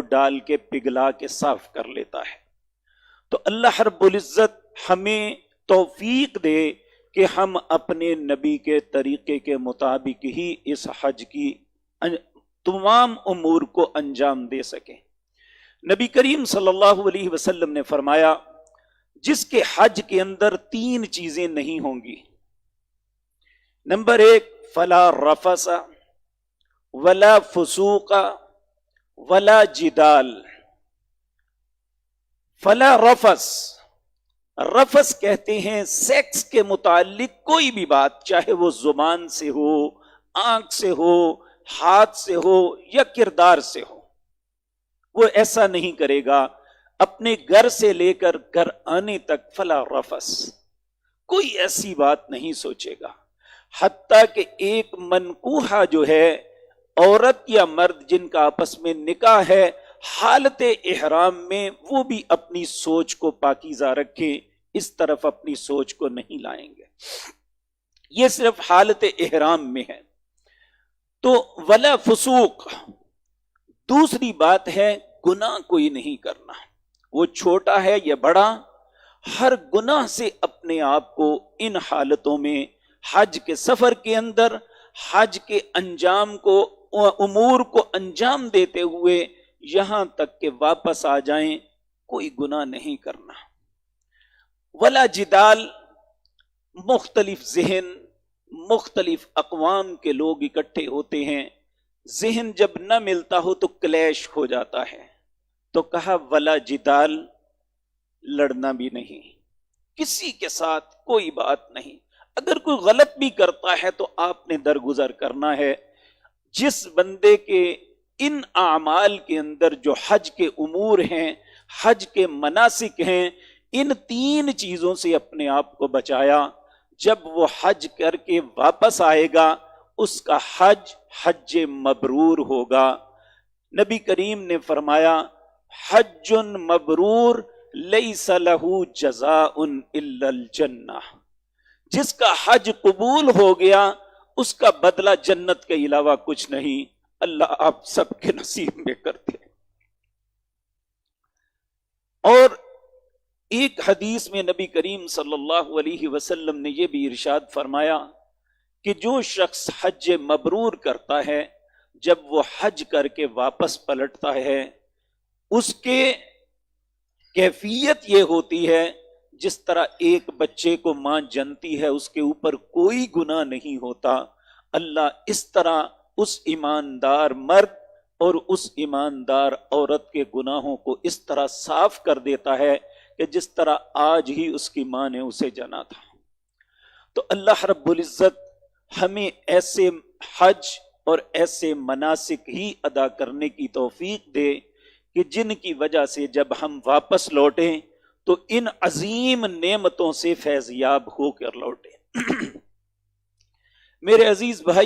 ڈال کے پگھلا کے صاف کر لیتا ہے۔ تو اللہ رب العزت ہمیں توفیق دے کہ ہم اپنے نبی کے طریقے کے مطابق ہی اس حج کی تمام امور کو انجام دے سکیں۔ نبی کریم صلی اللہ علیہ وسلم نے فرمایا جس کے حج کے اندر 3 چیزیں نہیں ہوں گی، نمبر 1 فلا رفث ولا فسوق ولا جدال۔ فلا رفث، رفث کہتے ہیں سیکس کے متعلق کوئی بھی بات، چاہے وہ زبان سے ہو، آنکھ سے ہو، ہاتھ سے ہو یا کردار سے ہو، وہ ایسا نہیں کرے گا۔ اپنے گھر سے لے کر گھر آنے تک فلا رفث، کوئی ایسی بات نہیں سوچے گا۔ حتیٰ کہ ایک منکوحہ جو ہے، عورت یا مرد جن کا آپس میں نکاح ہے، حالت احرام میں وہ بھی اپنی سوچ کو پاکیزہ رکھیں، اس طرف اپنی سوچ کو نہیں لائیں گے۔ یہ صرف حالت احرام میں ہے۔ تو ولا فسوق، دوسری بات ہے گناہ کوئی نہیں کرنا، وہ چھوٹا ہے یا بڑا، ہر گناہ سے اپنے آپ کو ان حالتوں میں حج کے سفر کے اندر، حج کے انجام کو، امور کو انجام دیتے ہوئے یہاں تک کہ واپس آ جائیں، کوئی گناہ نہیں کرنا۔ ولا جدال، مختلف ذہن، مختلف اقوام کے لوگ اکٹھے ہوتے ہیں، ذہن جب نہ ملتا ہو تو کلیش ہو جاتا ہے، تو کہا ولا جدال، لڑنا بھی نہیں، کسی کے ساتھ کوئی بات نہیں۔ اگر کوئی غلط بھی کرتا ہے تو آپ نے درگزر کرنا ہے۔ جس بندے کے ان اعمال کے اندر جو حج کے امور ہیں، حج کے مناسک ہیں، ان 3 چیزوں سے اپنے آپ کو بچایا، جب وہ حج کر کے واپس آئے گا اس کا حج حج مبرور ہوگا۔ نبی کریم نے فرمایا حج مبرور لیس لہ جزاء الا الجنہ، جس کا حج قبول ہو گیا اس کا بدلہ جنت کے علاوہ کچھ نہیں۔ اللہ آپ سب کے نصیب میں کر دے۔ اور ایک حدیث میں نبی کریم صلی اللہ علیہ وسلم نے یہ بھی ارشاد فرمایا کہ جو شخص حج مبرور کرتا ہے، جب وہ حج کر کے واپس پلٹتا ہے، اس کے کیفیت یہ ہوتی ہے جس طرح ایک بچے کو ماں جنتی ہے، اس کے اوپر کوئی گناہ نہیں ہوتا، اللہ اس طرح اس ایماندار مرد اور اس ایماندار عورت کے گناہوں کو اس طرح صاف کر دیتا ہے کہ جس طرح آج ہی اس کی ماں نے اسے جنا تھا۔ تو اللہ رب العزت ہمیں ایسے حج اور ایسے مناسک ہی ادا کرنے کی توفیق دے کہ جن کی وجہ سے جب ہم واپس لوٹیں تو ان عظیم نعمتوں سے فیض یاب ہو کر لوٹیں۔ میرے عزیز بھائی،